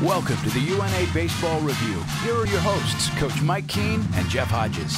Welcome to the UNA Baseball Review. Here are your hosts, Coach Mike Keene and Jeff Hodges.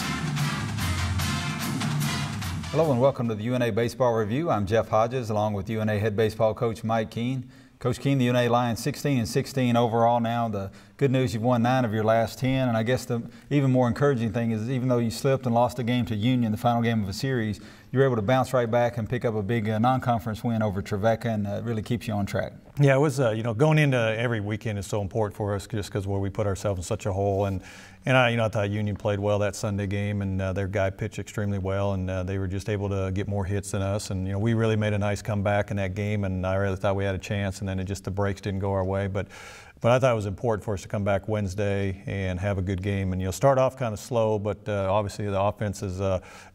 Hello and welcome to the UNA Baseball Review. I'm Jeff Hodges along with UNA head baseball coach Mike Keene. Coach Keene, the UNA Lions 16-16 overall now. The good news, you've won 9 of your last 10, and I guess the even more encouraging thing is even though you slipped and lost a game to Union, the final game of a series, you were able to bounce right back and pick up a big non-conference win over Trevecca, and it really keeps you on track. Yeah, it was, going into every weekend is so important for us just because where we put ourselves in such a hole. And I thought Union played well that Sunday game, and their guy pitched extremely well, and they were just able to get more hits than us. And, we really made a nice comeback in that game, and I really thought we had a chance, and then the breaks didn't go our way. But I thought it was important for us to come back Wednesday and have a good game. And start off kind of slow, but obviously the offense is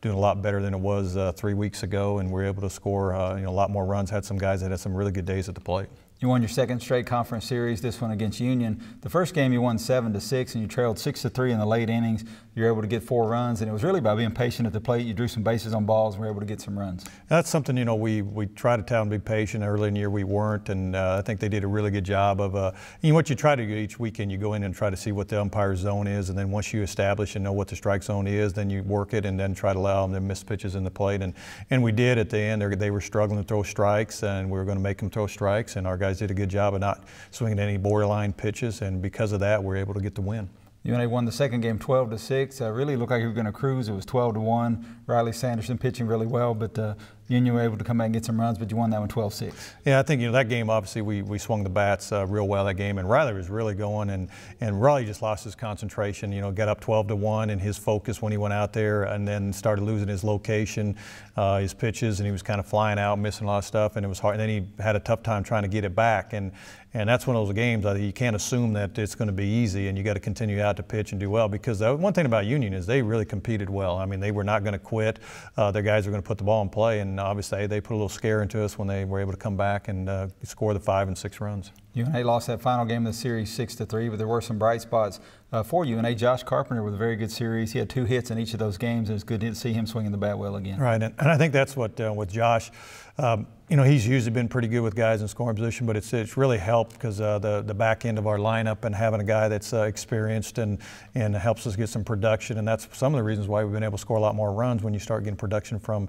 doing a lot better than it was 3 weeks ago, and we're able to score a lot more runs. Had some guys that had some really good days at the plate. You won your second straight conference series, this one against Union. The first game you won 7-6 and you trailed 6-3 in the late innings. You were able to get 4 runs, and it was really by being patient at the plate. You drew some bases on balls and were able to get some runs. That's something, we try to tell them to be patient. Early in the year we weren't, and I think they did a really good job of, what you try to do each weekend, you go in and try to see what the umpire's zone is, and then once you establish and know what the strike zone is, then you work it and then try to allow them to miss pitches in the plate. And we did at the end. They were struggling to throw strikes, and we were going to make them throw strikes, and our guys did a good job of not swinging any borderline pitches, and because of that, we're able to get the win. UNA won the second game 12-6. Really looked like you were going to cruise. It was 12-1. Riley Sanderson pitching really well, but Union were able to come back and get some runs, but you won that one 12-6. Yeah, I think that game, obviously, we swung the bats real well that game, and Riley was really going, and Riley just lost his concentration. Got up 12-1, and his focus when he went out there, and then started losing his location, his pitches, and he was kind of flying out, missing a lot of stuff, and it was hard. And then he had a tough time trying to get it back, and that's one of those games you can't assume that it's going to be easy, and you got to continue out to pitch and do well, because the one thing about Union is they really competed well. I mean, they were not going to quit. Their guys were going to put the ball in play, and obviously they put a little scare into us when they were able to come back and score the 5 and 6 runs. UNA lost that final game of the series 6-3, but there were some bright spots for UNA. Josh Carpenter with a very good series. He had 2 hits in each of those games, and it's good to see him swinging the bat well again. Right, and I think that's what with Josh. He's usually been pretty good with guys in scoring position, but it's really helped because the back end of our lineup and having a guy that's experienced and helps us get some production, and that's some of the reasons why we've been able to score a lot more runs when you start getting production from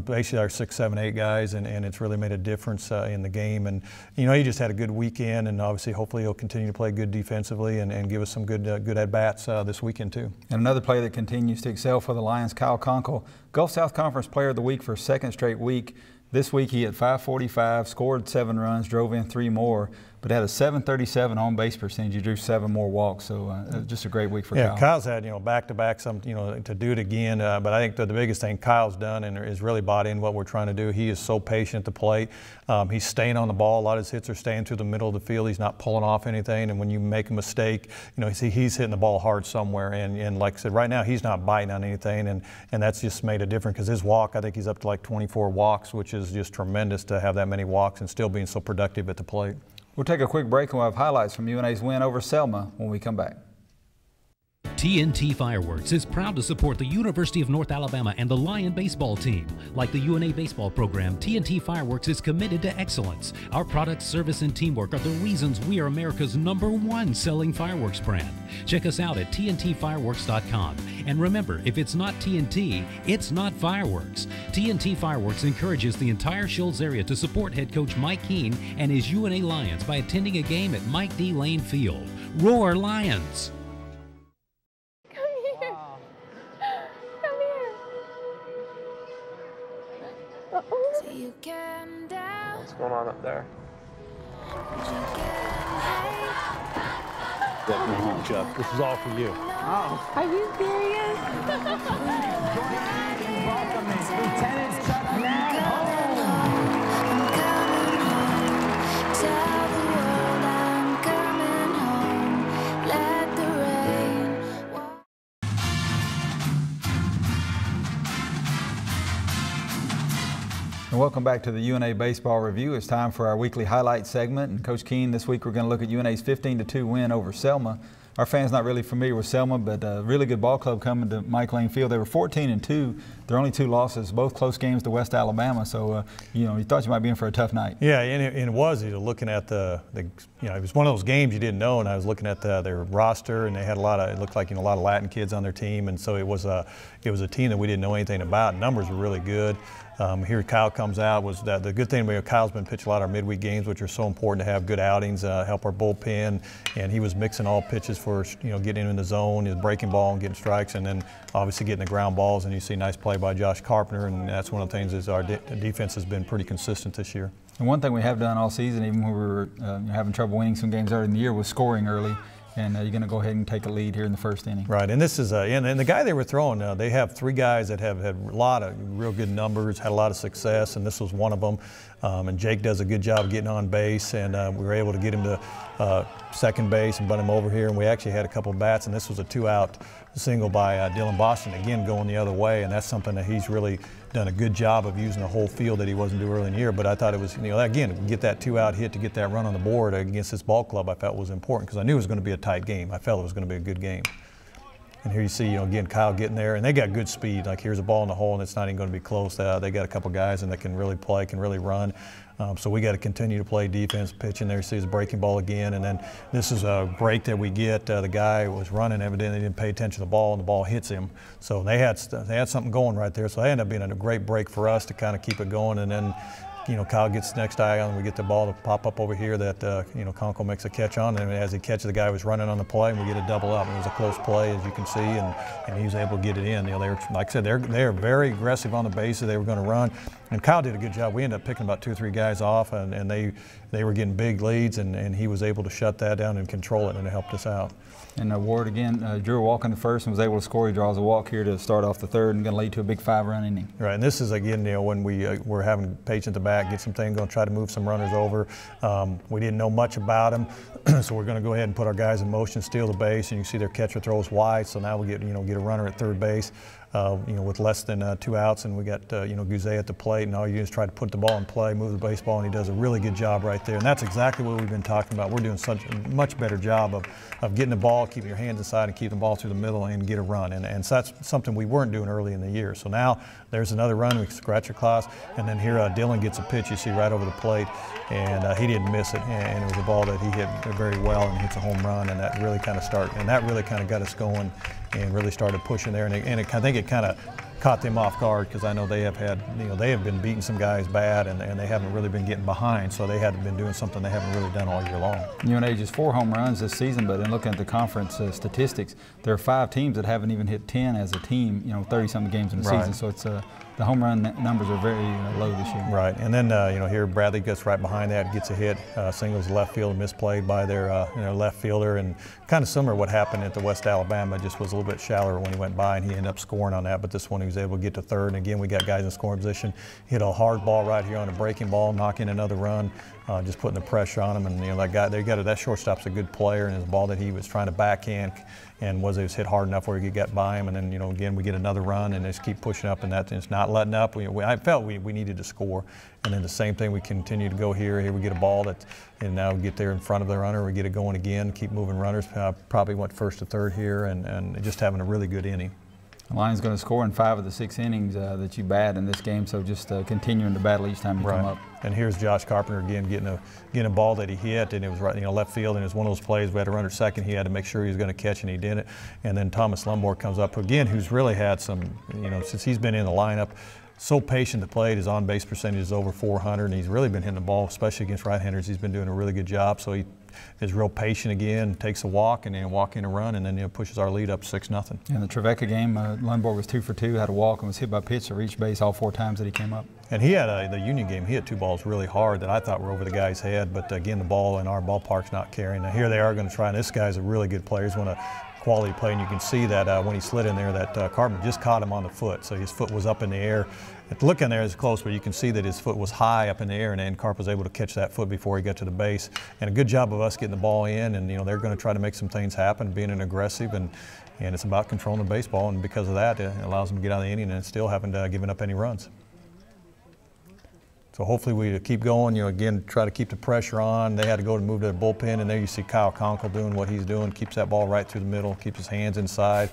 basically our 6, 7, 8 guys, and it's really made a difference in the game. And he just had a good weekend, and obviously hopefully he'll continue to play good defensively and give us some good at-bats this weekend too. And another player that continues to excel for the Lions, Kyle Conkle, Gulf South Conference Player of the Week for a second straight week. This week he hit .545, scored 7 runs, drove in 3 more, but had a .737 on-base percentage. He drew 7 more walks, so just a great week for Kyle. Yeah, Kyle's had back-to-back to do it again. But I think the biggest thing Kyle's done and is really bought in what we're trying to do. He is so patient at the plate. He's staying on the ball. A lot of his hits are staying through the middle of the field. He's not pulling off anything. And when you make a mistake, he's hitting the ball hard somewhere. And like I said, right now he's not biting on anything, and that's just made a difference because his walk, I think he's up to like 24 walks, which is just tremendous to have that many walks and still being so productive at the plate. We'll take a quick break and we'll have highlights from UNA's win over Selma when we come back. TNT Fireworks is proud to support the University of North Alabama and the Lion baseball team. Like the UNA baseball program, TNT Fireworks is committed to excellence. Our product, service, and teamwork are the reasons we are America's #1 selling fireworks brand. Check us out at TNTfireworks.com. And remember, if it's not TNT, it's not fireworks. TNT Fireworks encourages the entire Shoals area to support head coach Mike Keene and his UNA Lions by attending a game at Mike D. Lane Field. Roar Lions! What's going on up there? Welcome home, Chuck. This is all for you. Oh. Are you serious? Welcome, Lieutenant Chuck Nat home. And welcome back to the UNA Baseball Review. It's time for our weekly highlight segment. And Coach Keene, this week we're going to look at UNA's 15-2 win over Selma. Our fans not really familiar with Selma, but a really good ball club coming to Mike Lane Field. They were 14-2 to their only 2 losses, both close games to West Alabama. So, you know, you thought you might be in for a tough night. Yeah, and it was. You know, looking at the you know, it was one of those games you didn't know, and I was looking at their roster, and they had it looked like, you know, a lot of Latin kids on their team, and so it was a team that we didn't know anything about. Numbers were really good. Here Kyle comes out. The good thing about Kyle's been pitching a lot of our midweek games, which are so important to have good outings, help our bullpen, and he was mixing all pitches for, you know, getting in the zone, his breaking ball and getting strikes, and then obviously getting the ground balls. And you see nice play by Josh Carpenter, and that's one of the things is our defense has been pretty consistent this year. And one thing we have done all season, even when we were having trouble winning some games early in the year, was scoring early. And you're going to go ahead and take a lead here in the first inning. Right, and this is and the guy they were throwing, they have 3 guys that have had a lot of real good numbers, had a lot of success, and this was one of them. And Jake does a good job of getting on base, and we were able to get him to second base and bunt him over here. And we actually had a couple of bats, and this was a 2-out single by Dylan Boston, again going the other way, and that's something that he's really done a good job of using the whole field that he wasn't doing early in the year. But I thought it was, you know, again, get that 2-out hit to get that run on the board against this ball club, I felt was important because I knew it was going to be a tight game. I felt it was going to be a good game. And here you see, you know, again, Kyle getting there, and they got good speed. Like here's a ball in the hole, and it's not even going to be close. They got a couple guys that can really play, can really run. So we got to continue to play defense, pitching there. You see his breaking ball again, and then this is a break that we get. The guy was running, evidently didn't pay attention to the ball, and the ball hits him. So they had something going right there. So it ended up being a great break for us to kind of keep it going, and then, you know, Kyle gets the next eye on, we get the ball to pop up over here that, you know, Conkle makes a catch on, and as he catches, the guy was running on the play, and we get a double up. It was a close play, as you can see, and he was able to get it in. You know, they were, like I said, they're very aggressive on the bases. They were going to run, and Kyle did a good job. We ended up picking about 2 or 3 guys off, and they were getting big leads, and he was able to shut that down and control it, and it helped us out. And Ward again drew a walk in the first and was able to score. He draws a walk here to start off the third and going to lead to a big 5-run inning. Right, and this is again, you know, when we're having Page at the back, get some things, going to try to move some runners over. We didn't know much about him, so we're going to go ahead and put our guys in motion, steal the base, and you see their catcher throws wide. So now we get a runner at third base. You know, with less than 2 outs, and we got you know, Guzet at the plate, and all you do is try to put the ball in play, move the baseball, and he does a really good job right there. And that's exactly what we've been talking about. We're doing such a much better job of getting the ball, keeping your hands inside, and keeping the ball through the middle and get a run. And so that's something we weren't doing early in the year. So now there's another run. We scratch your class, and then here Dylan gets a pitch you see right over the plate, and he didn't miss it. And it was a ball that he hit very well and hits a home run, and that really kind of got us going and really started pushing there. And I think it kind of caught them off guard because I know they have had, you know, they have been beating some guys bad, and they haven't really been getting behind, so they had been doing something they haven't really done all year long. UNA just 4 home runs this season, but in looking at the conference statistics, there are 5 teams that haven't even hit 10 as a team, you know, 30-something games in the season. So it's the home run numbers are very low this year. Right, and then you know, here Bradley gets right behind that, gets a hit, singles left field, misplayed by their left fielder, and kind of similar to what happened at the West Alabama, just was a little bit shallower when he went by, and he ended up scoring on that. But this one he was able to get to third, and again we got guys in scoring position. Hit a hard ball right here on a breaking ball, knocking another run, just putting the pressure on him. And you know, that guy, that shortstop's a good player, and his ball that he was trying to backhand and it was hit hard enough where he could get by him. And then, you know, again we get another run and just keep pushing up, and it's not letting up. I felt we needed to score, and then the same thing, we continue to go here. Here we get a ball and now we get there in front of the runner. We get it going again, keep moving runners. Probably went first to third here, and just having a really good inning. The Lions going to score in 5 of the 6 innings that you bat in this game, so just continuing to battle each time you come up. And here's Josh Carpenter again getting a ball that he hit, and it was right, you know, left field, and it was one of those plays we had to run at second. He had to make sure he was going to catch, and he did it. And then Thomas Lumbore comes up again, who's really had some, you know, since he's been in the lineup, so patient to play. His on-base percentage is over 400, and he's really been hitting the ball, especially against right-handers. He's been doing a really good job. So he is real patient again, takes a walk, and then walk in a run, and then, you know, pushes our lead up 6-0. In the Trevecca game, Lundborg was 2 for 2, had a walk, and was hit by pitch to reach base all 4 times that he came up. And he had the Union game, he hit 2 balls really hard that I thought were over the guy's head, but again, the ball in our ballpark's not carrying. Now here they are going to try, and this guy's a really good player. He's one of quality play, and you can see that when he slid in there, that Carpenter just caught him on the foot, so his foot was up in the air. Looking there is close, but you can see that his foot was high up in the air, and then Carp was able to catch that foot before he got to the base. And a good job of us getting the ball in, and you know, they're going to try to make some things happen, being an aggressive, and it's about controlling the baseball, and because of that, it allows them to get out of the inning and still haven't given up any runs. So hopefully we keep going, you know, again, try to keep the pressure on. They had to go to move to the bullpen, and there you see Kyle Conkle doing what he's doing, keeps that ball right through the middle, keeps his hands inside.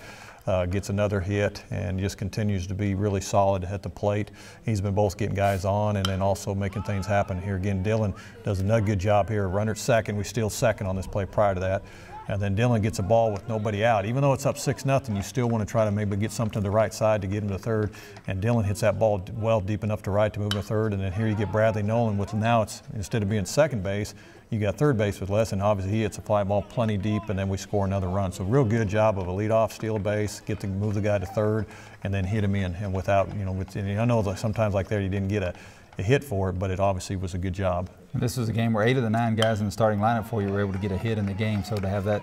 gets another hit, and just continues to be really solid at the plate. He's been both getting guys on and then also making things happen. Here again, Dylan does another good job here. Runner at second. We steal second on this play prior to that. And then Dylan gets a ball with nobody out. Even though it's up 6-0, you still want to try to maybe get something to the right side to get him to third. And Dylan hits that ball well deep enough to right to move to third. And then here you get Bradley Nolan with, now it's, instead of being second base, you got third base with Les, and obviously he hits a fly ball plenty deep, and then we score another run. So real good job of a leadoff, steal a base, get to move the guy to third, and then hit him in. And without, you know, I know that sometimes like there you didn't get a hit for it, but it obviously was a good job. This was a game where 8 of the 9 guys in the starting lineup for you were able to get a hit in the game, so to have that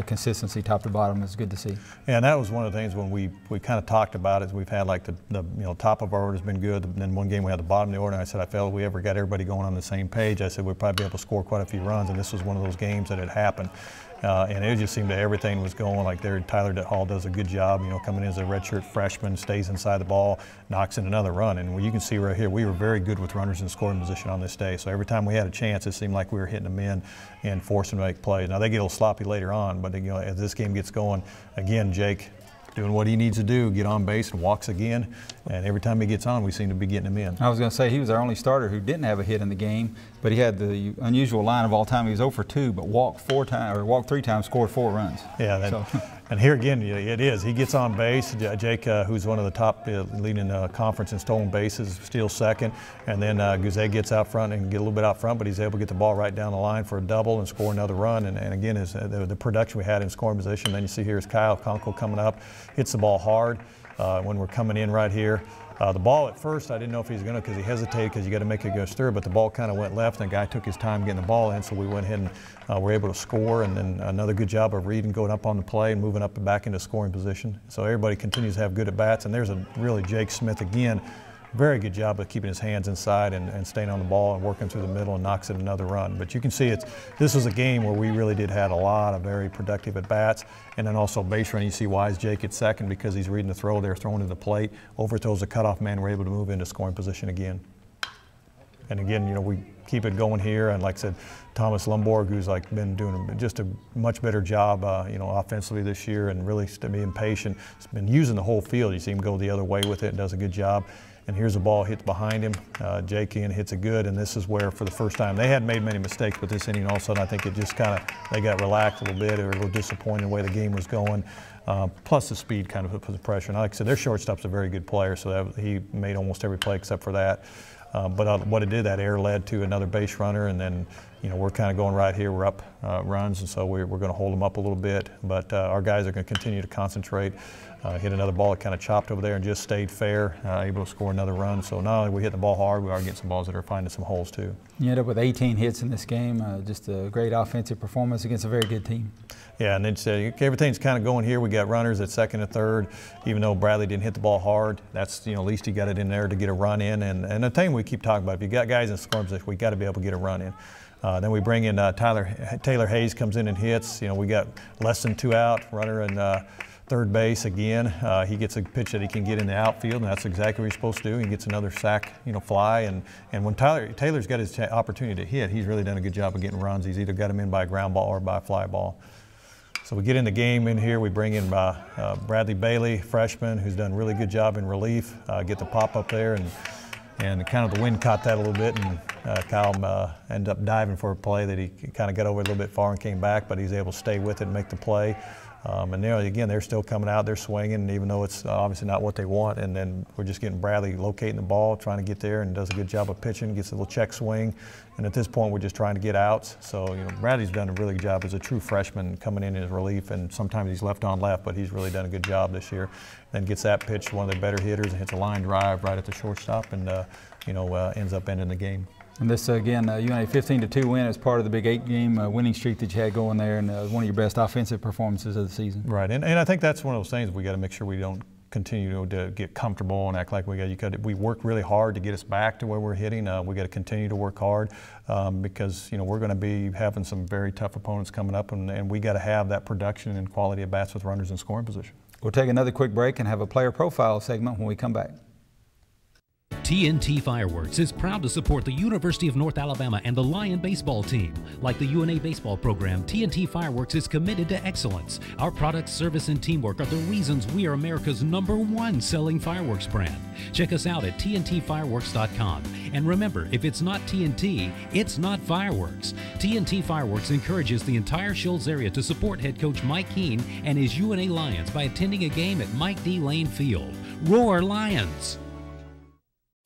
consistency top to bottom is good to see. Yeah, and that was one of the things when we kind of talked about it. We've had like the top of our order has been good, and then one game we had the bottom of the order, and I said I felt if we ever got everybody going on the same page, I said we'd probably be able to score quite a few runs, and this was one of those games that had happened. And it just seemed that everything was going like there. Tyler Hall does a good job, you know, coming in as a redshirt freshman, stays inside the ball, knocks in another run. And you can see right here, we were very good with runners in scoring position on this day. So every time we had a chance, it seemed like we were hitting them in and forcing them to make plays. Now they get a little sloppy later on, but you know, as this game gets going, again, Jake doing what he needs to do, get on base and walks again. And every time he gets on, we seem to be getting him in. I was going to say he was our only starter who didn't have a hit in the game, but he had the unusual line of all time. He was 0 for 2, but walked 3 times, scored 4 runs. Yeah, and here again, it is. He gets on base. Jake, who's one of the top leading conference in stolen bases, steals second, and then Guzet gets out front and get a little bit out front, but he's able to get the ball right down the line for a double and score another run. And again, is the production we had in scoring position. Then you see here is Kyle Conkle coming up, hits the ball hard when we're coming in right here. The ball at first, I didn't know if he was going to, because he hesitated, because you got to make it go through, but the ball kind of went left, and the guy took his time getting the ball in, so we went ahead and were able to score. And then another good job of reading, going up on the play and moving up and back into scoring position. So everybody continues to have good at bats, and there's a really Jake Smith again. Very good job of keeping his hands inside and staying on the ball and working through the middle, and knocks in another run. But you can see this was a game where we really did have a lot of very productive at-bats, and then also base running. You see Wise Jake at second because he's reading the throw there, throwing to the plate, overthrows the cutoff man, we're able to move into scoring position again. And again, you know, we keep it going here, and like I said, Thomas Lomborg, who's like been doing just a much better job, you know, offensively this year, and really being patient. He's been using the whole field. You see him go the other way with it and does a good job. And here's a ball hits behind him. Jake Ian hits it good, and this is where, for the first time, they hadn't made many mistakes, but this inning all of a sudden I think it just kind of, they got relaxed a little bit. They were a little disappointed in the way the game was going. Plus the speed kind of put the pressure. And like I said, their shortstop's a very good player, so he made almost every play except for that. But what it did, that error led to another base runner, and then, you know, we're kind of going right here. We're up runs, and so we're going to hold them up a little bit. But our guys are going to continue to concentrate. Hit another ball that kind of chopped over there and just stayed fair, able to score another run. So not only are we hitting the ball hard, we are getting some balls that are finding some holes too. You end up with 18 hits in this game, just a great offensive performance against a very good team. Yeah, and it's, everything's kind of going here. We got runners at second and third, even though Bradley didn't hit the ball hard. That's, you know, at least he got it in there to get a run in. And the thing we keep talking about, if you got guys in scoring position, we got to be able to get a run in. Then we bring in Taylor Hayes comes in and hits. You know, we got less than 2 out, runner and third base again. He gets a pitch that he can get in the outfield, and that's exactly what he's supposed to do. He gets another sack, you know, fly. And when Taylor's got his opportunity to hit, he's really done a good job of getting runs. He's either got him in by a ground ball or by a fly ball. So we get in the game in here. We bring in Bradley Bailey, freshman, who's done a really good job in relief. Get the pop up there, and kind of the wind caught that a little bit, and Kyle ended up diving for a play that he kind of got over a little bit far and came back, but he's able to stay with it and make the play. And there again, they're still coming out, they're swinging, even though it's obviously not what they want. And then we're just getting Bradley locating the ball, trying to get there, and does a good job of pitching, gets a little check swing. And at this point, we're just trying to get outs. So, you know, Bradley's done a really good job as a true freshman coming in as relief, and sometimes he's left on left, but he's really done a good job this year. Then gets that pitch to one of the better hitters and hits a line drive right at the shortstop, and you know, ends up ending the game. And this, again, UNA 15-2 win is part of the big 8-game winning streak that you had going there, and one of your best offensive performances of the season. Right, and I think that's one of those things we got to make sure we don't continue to get comfortable and act like we work really hard to get us back to where we're hitting. We got to continue to work hard because, you know, we're going to be having some very tough opponents coming up, and we got to have that production and quality of bats with runners in scoring position. We'll take another quick break and have a player profile segment when we come back. TNT Fireworks is proud to support the University of North Alabama and the Lion baseball team. Like the UNA baseball program, TNT Fireworks is committed to excellence. Our product, service, and teamwork are the reasons we are America's #1 selling fireworks brand. Check us out at tntfireworks.com. And remember, if it's not TNT, it's not fireworks. TNT Fireworks encourages the entire Shoals area to support head coach Mike Keane and his UNA Lions by attending a game at Mike D. Lane Field. Roar Lions!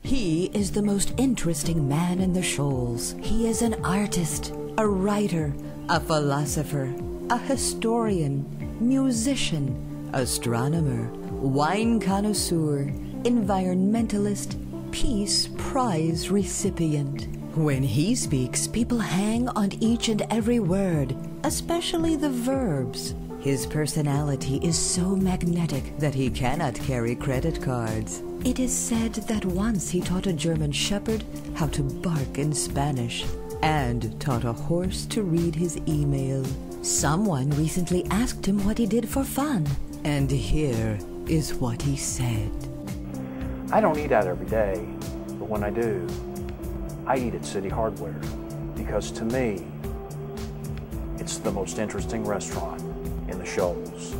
He is the most interesting man in the Shoals. He is an artist, a writer, a philosopher, a historian, musician, astronomer, wine connoisseur, environmentalist, Peace Prize recipient. When he speaks, people hang on each and every word, especially the verbs. His personality is so magnetic that he cannot carry credit cards. It is said that once he taught a German shepherd how to bark in Spanish and taught a horse to read his email. Someone recently asked him what he did for fun, and here is what he said. I don't eat out every day, but when I do, I eat at City Hardware because to me, it's the most interesting restaurant in the Shoals.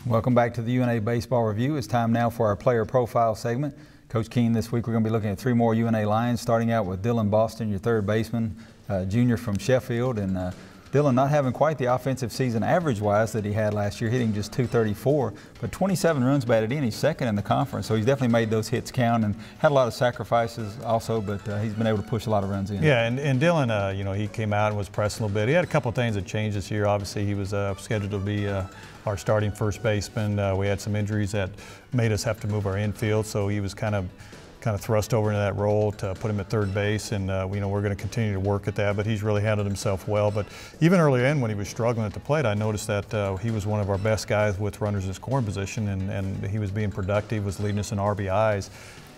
Welcome back to the UNA Baseball Review. It's time now for our player profile segment. Coach Keane, this week we're going to be looking at 3 more UNA Lions, starting out with Dylan Boston, your third baseman, junior from Sheffield. And Dylan not having quite the offensive season average-wise that he had last year, hitting just .234, but 27 runs batted in. He's second in the conference, so he's definitely made those hits count and had a lot of sacrifices also, but he's been able to push a lot of runs in. Yeah, and Dylan, you know, he came out and was pressing a little bit. He had a couple of things that changed this year. Obviously, he was scheduled to be our starting first baseman. We had some injuries that made us have to move our infield, so he was kind of thrust over into that role to put him at third base, and you know, we're going to continue to work at that, but he's really handled himself well. But even early in when he was struggling at the plate, I noticed that he was one of our best guys with runners in scoring position, and he was being productive, was leading us in RBIs.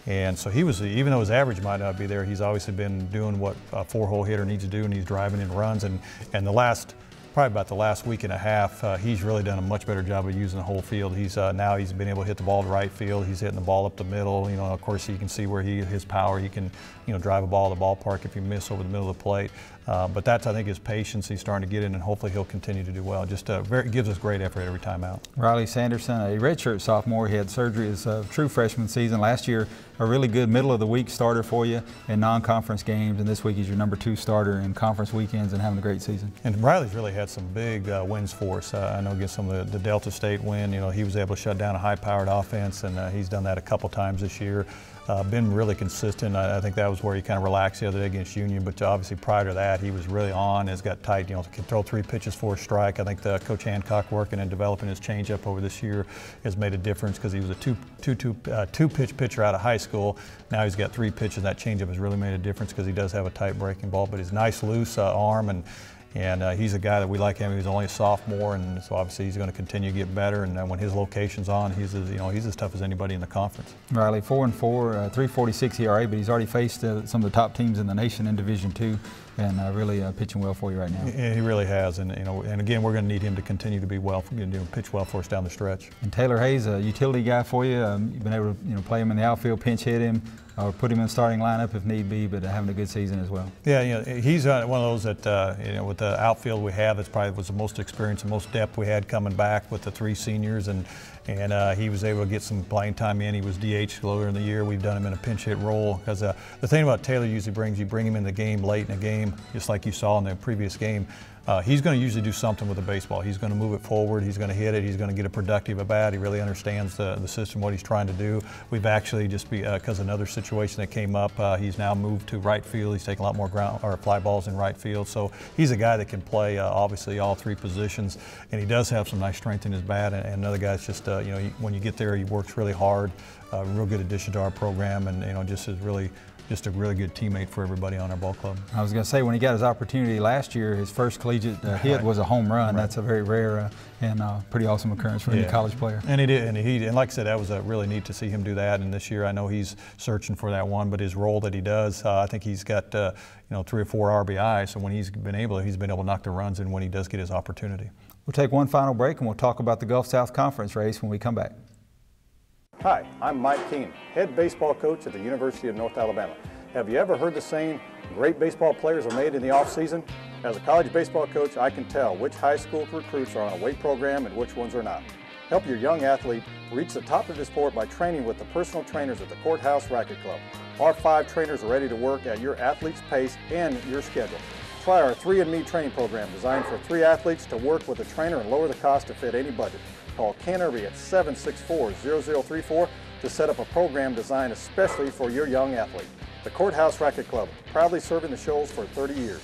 And so he was, even though his average might not be there, he's obviously been doing what a 4-hole hitter needs to do, and he's driving in runs. And probably about the last week and a half, he's really done a much better job of using the whole field. He's now he's been able to hit the ball to right field. He's hitting the ball up the middle. You know, of course, you can see where his power. He can, you know, drive a ball to the ballpark if you miss over the middle of the plate. But that's, I think, his patience. He's starting to get in, and hopefully he'll continue to do well. Just gives us great effort every time out. Riley Sanderson, a redshirt sophomore. He had surgery his true freshman season last year. A really good middle-of-the-week starter for you in non-conference games, and this week he's your #2 starter in conference weekends and having a great season. And Riley's really had some big wins for us. I know against some of the Delta State win, you know, he was able to shut down a high-powered offense, and he's done that a couple times this year. Been really consistent. I think that was where he kind of relaxed the other day against Union, but obviously prior to that he was really on, has got tight, you know, can throw 3 pitches for a strike. I think Coach Hancock working and developing his changeup over this year has made a difference because he was a two-pitch pitcher out of high school. Now he's got 3 pitches. That changeup has really made a difference because he does have a tight breaking ball, but his nice loose arm, and he's a guy that we like him. He's only a sophomore, and so obviously he's going to continue to get better. And when his location's on, he's as tough as anybody in the conference. Riley, 4-4, 3.46 ERA, but he's already faced some of the top teams in the nation in Division II, and really pitching well for you right now. Yeah, he really has, and you know, and again, we're going to need him to continue to be pitch well for us down the stretch. And Taylor Hayes, a utility guy for you. You've been able to play him in the outfield, pinch hit him, or put him in the starting lineup if need be, but having a good season as well. Yeah, you know, he's one of those that with the outfield we have, it's probably was the most experience and most depth we had coming back with the 3 seniors, and he was able to get some playing time in. He was DH earlier in the year. We've done him in a pinch hit role because the thing about Taylor usually you bring him in the game late in the game, just like you saw in the previous game. He's going to usually do something with the baseball. He's going to move it forward. He's going to hit it. He's going to get a productive at bat. He really understands the system, what he's trying to do. We've actually just because another situation that came up, he's now moved to right field. He's taking a lot more fly balls in right field. So he's a guy that can play obviously all 3 positions, and he does have some nice strength in his bat. And another guy's just when you get there, he works really hard. Real good addition to our program, and just is really just a really good teammate for everybody on our ball club. I was going to say, when he got his opportunity last year, his first collegiate hit was a home run. Right. That's a very rare and pretty awesome occurrence for any college player. And he did, and like I said, that was really neat to see him do that. And this year, I know he's searching for that one, but his role that he does, I think he's got 3 or 4 RBIs. So when he's been able to knock the runs in when he does get his opportunity. We'll take one final break, and we'll talk about the Gulf South Conference race when we come back. Hi, I'm Mike Keene, head baseball coach at the University of North Alabama. Have you ever heard the saying, great baseball players are made in the off-season? As a college baseball coach, I can tell which high school recruits are on a weight program and which ones are not. Help your young athlete reach the top of the sport by training with the personal trainers at the Courthouse Racket Club. Our 5 trainers are ready to work at your athlete's pace and your schedule. Try our 3andMe training program designed for 3 athletes to work with a trainer and lower the cost to fit any budget. Call Ken Irby at 764-0034 to set up a program designed especially for your young athlete. The Courthouse Racket Club, proudly serving the Shoals for 30 years.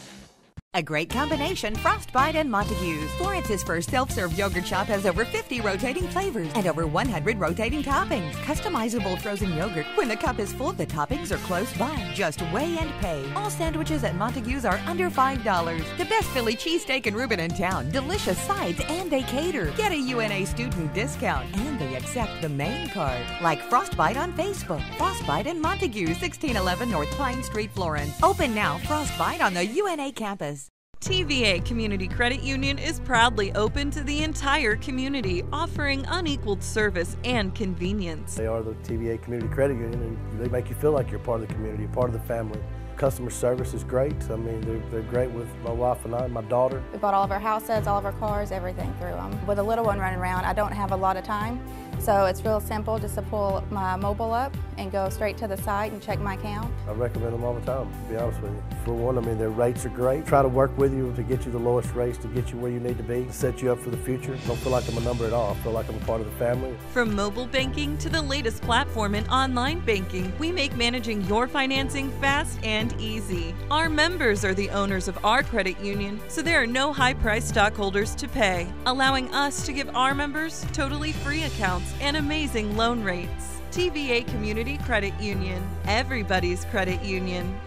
A great combination, Frostbite and Montague's. Florence's first self-serve yogurt shop has over 50 rotating flavors and over 100 rotating toppings. Customizable frozen yogurt. When the cup is full, the toppings are close by. Just weigh and pay. All sandwiches at Montague's are under $5. The best Philly cheesesteak and Reuben in town. Delicious sides, and they cater. Get a UNA student discount, and they accept the main card. Like Frostbite on Facebook. Frostbite and Montague, 1611 North Pine Street, Florence. Open now. Frostbite on the UNA campus. TVA Community Credit Union is proudly open to the entire community, offering unequaled service and convenience. They are the TVA Community Credit Union, and they make you feel like you're part of the community, part of the family. Customer service is great. I mean, they're great with my wife and I, and my daughter. We bought all of our houses, all of our cars, everything through them. With a little one running around, I don't have a lot of time. So it's real simple just to pull my mobile up and go straight to the site and check my account. I recommend them all the time, to be honest with you. For one, I mean, their rates are great. Try to work with you to get you the lowest rates, to get you where you need to be, to set you up for the future. Don't feel like I'm a number at all. I feel like I'm a part of the family. From mobile banking to the latest platform in online banking, we make managing your financing fast and easy. Our members are the owners of our credit union, so there are no high-priced stockholders to pay, allowing us to give our members totally free accounts and amazing loan rates. TVA Community Credit Union, everybody's credit union.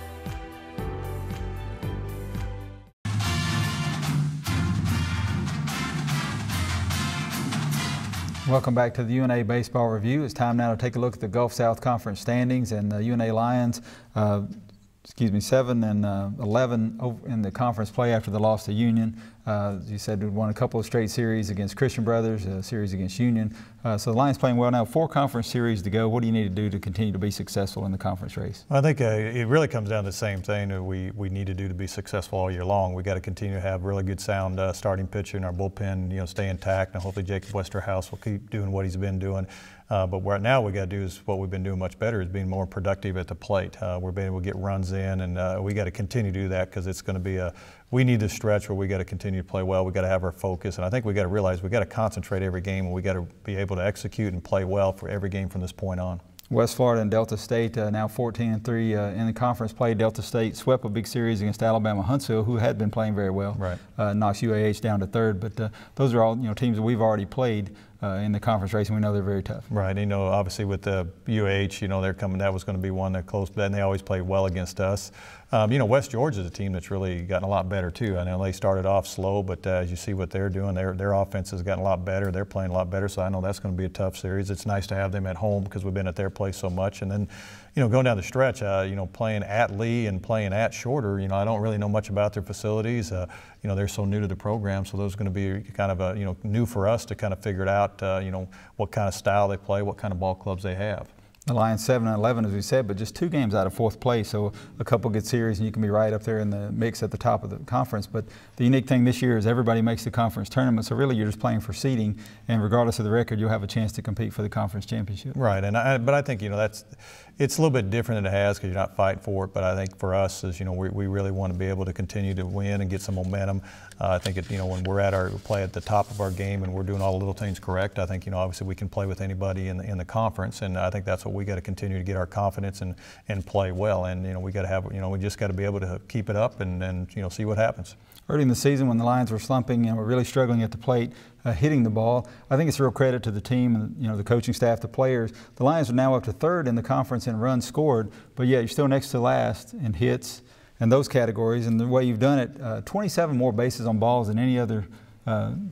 Welcome back to the UNA Baseball Review. It's time now to take a look at the Gulf South Conference standings, and the UNA Lions 7 and 11 in the conference play after the loss to Union. As you said, we won a couple of straight series against Christian Brothers, a series against Union. So the Lions playing well now. 4 conference series to go. What do you need to do to continue to be successful in the conference race? I think it really comes down to the same thing that we need to do to be successful all year long. We got to continue to have really good sound starting pitcher in our bullpen, stay intact, and hopefully Jacob Westerhouse will keep doing what he's been doing. But right now, we got to do is what we've been doing much better, is being more productive at the plate. We're being able to get runs in, and we got to continue to do that, because it's going to be we need this stretch where we got to continue to play well. We got to have our focus, and I think we got to realize we got to concentrate every game, and we got to be able to execute and play well for every game from this point on. West Florida and Delta State now 14-3 in the conference play. Delta State swept a big series against Alabama Huntsville, who had been playing very well. Right. Knocks UAH down to 3rd, but those are all teams that we've already played in the conference race, and we know they're very tough. Right. Obviously with the UAH, they're coming. That was going to be one that close, but then they always play well against us. West Georgia is a team that's really gotten a lot better too. I know they started off slow, but as you see what they're doing, their offense has gotten a lot better. They're playing a lot better, so I know that's going to be a tough series. It's nice to have them at home because we've been at their place so much. And then, going down the stretch, playing at Lee and playing at Shorter, I don't really know much about their facilities. They're so new to the program, so those are going to be kind of new for us to kind of figure it out. What kind of style they play, what kind of ball clubs they have. The Lions 7 and 11, as we said, but just 2 games out of 4th place, so a couple good series, and you can be right up there in the mix at the top of the conference. But the unique thing this year is everybody makes the conference tournament, so really you're just playing for seeding, and regardless of the record, you'll have a chance to compete for the conference championship. Right, but I think it's a little bit different than it has because you're not fighting for it. But I think for us, is we really want to be able to continue to win and get some momentum. I think when we're at play at the top of our game and we're doing all the little things correct, I think obviously we can play with anybody in the conference, and I think that's what we got to continue to get our confidence and play well. And we got to have, we just got to be able to keep it up and see what happens. Early in the season, when the Lions were slumping and were really struggling at the plate, hitting the ball, I think it's a real credit to the team and the coaching staff, the players. The Lions are now up to third in the conference in runs scored, but yet you're still next to last in hits and those categories. And the way you've done it, 27 more bases on balls than any other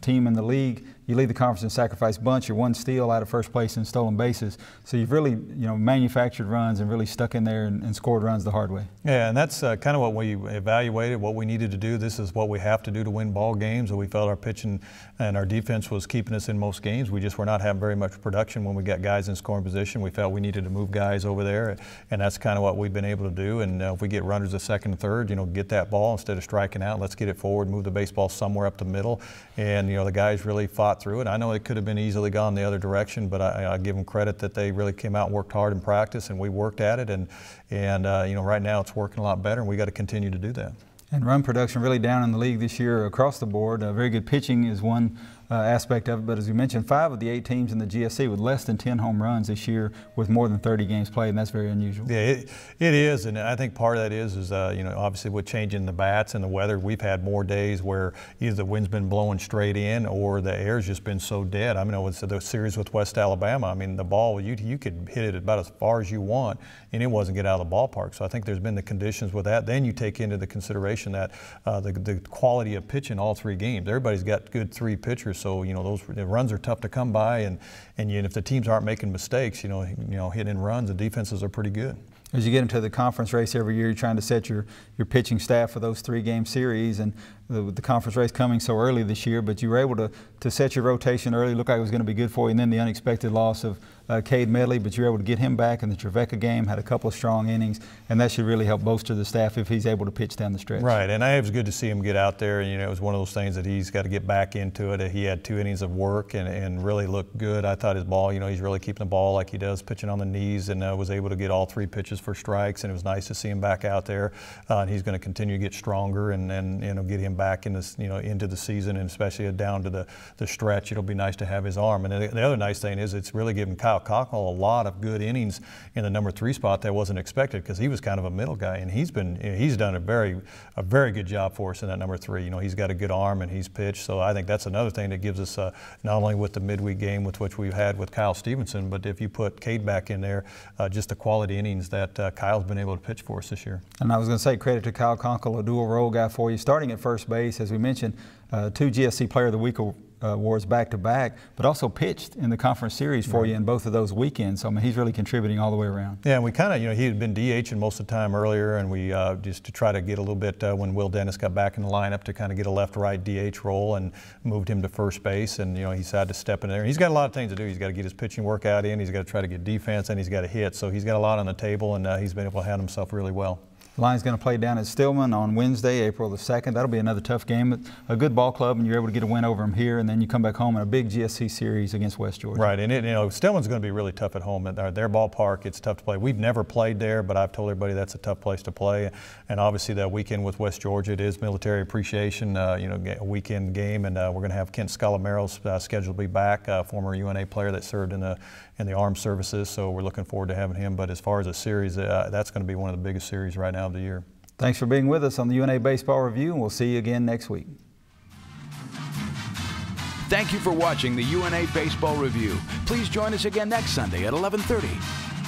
team in the league. You lead the conference in sacrifice bunch. You're one steal out of first place in stolen bases. So you've really, manufactured runs and really stuck in there and scored runs the hard way. Yeah, and that's kind of what we evaluated, what we needed to do. This is what we have to do to win ball games. And we felt our pitching and our defense was keeping us in most games. We just were not having very much production when we got guys in scoring position. We felt we needed to move guys over there, and that's kind of what we've been able to do. And if we get runners at second and third, get that ball instead of striking out. Let's get it forward, move the baseball somewhere up the middle. And the guys really fought through it. I know it could have been easily gone the other direction, but I give them credit that they really came out and worked hard in practice, and we worked at it. And right now it's working a lot better, and we got to continue to do that. And run production really down in the league this year across the board. Very good pitching is one aspect of it, but as you mentioned, 5 of the 8 teams in the GSC with less than 10 home runs this year with more than 30 games played, and that's very unusual. Yeah, it is, and I think part of that is obviously with changing the bats and the weather, we've had more days where either the wind's been blowing straight in or the air's just been so dead. I mean, with the series with West Alabama, I mean, the ball, you could hit it about as far as you want, and it wasn't get out of the ballpark. So I think there's been the conditions with that. Then you take into the consideration that the quality of pitching all 3 games. Everybody's got good 3 pitchers. So those runs are tough to come by, and if the teams aren't making mistakes, hitting runs, the defenses are pretty good. As you get into the conference race every year, you're trying to set your pitching staff for those 3-game series, and the conference race coming so early this year, but you were able to set your rotation early. Looked like it was going to be good for you, and then the unexpected loss of Cade Medley, but you were able to get him back in the Trevecca game, had a couple of strong innings, and that should really help bolster the staff if he's able to pitch down the stretch. Right, and it was good to see him get out there, and it was one of those things that he's got to get back into it. He had 2 innings of work and really looked good. I thought his ball, he's really keeping the ball like he does, pitching on the knees, and was able to get all 3 pitches for strikes, and it was nice to see him back out there. And he's going to continue to get stronger and get him back in this, into the season, and especially down to the stretch. It'll be nice to have his arm. And the other nice thing is it's really given Kyle Cockle a lot of good innings in the number 3 spot that wasn't expected, because he was kind of a middle guy, and he's done a very good job for us in that number 3. He's got a good arm and he's pitched. So I think that's another thing that gives us not only with the midweek game with which we've had with Kyle Stevenson, but if you put Cade back in there, just the quality innings that Kyle's been able to pitch for us this year. And I was going to say credit to Kyle Conkle, a dual role guy for you, starting at first base, as we mentioned, 2 GSC Player of the Week awards back-to-back, but also pitched in the conference series for you in both of those weekends. So, I mean, he's really contributing all the way around. Yeah, and we kind of, he had been DHing most of the time earlier, and we just to try to get a little bit, when Will Dennis got back in the lineup, to kind of get a left-right DH role, and moved him to first base, and, he decided to step in there. And he's got a lot of things to do. He's got to get his pitching workout in, he's got to try to get defense, and he's got to hit. So he's got a lot on the table, and he's been able to handle himself really well. The Lions going to play down at Stillman on Wednesday, April the 2nd. That'll be another tough game. A good ball club, and you're able to get a win over them here, and then you come back home in a big GSC series against West Georgia. Right, and Stillman's going to be really tough at home. At their ballpark, it's tough to play. We've never played there, but I've told everybody that's a tough place to play. And obviously that weekend with West Georgia, it is military appreciation, a weekend game, and we're going to have Kent Scalamero's scheduled to be back, former UNA player that served in the armed services. So we're looking forward to having him. But as far as a series, that's going to be one of the biggest series right now of the year. Thanks for being with us on the UNA Baseball Review, and we'll see you again next week. Thank you for watching the UNA Baseball Review. Please join us again next Sunday at 11:30.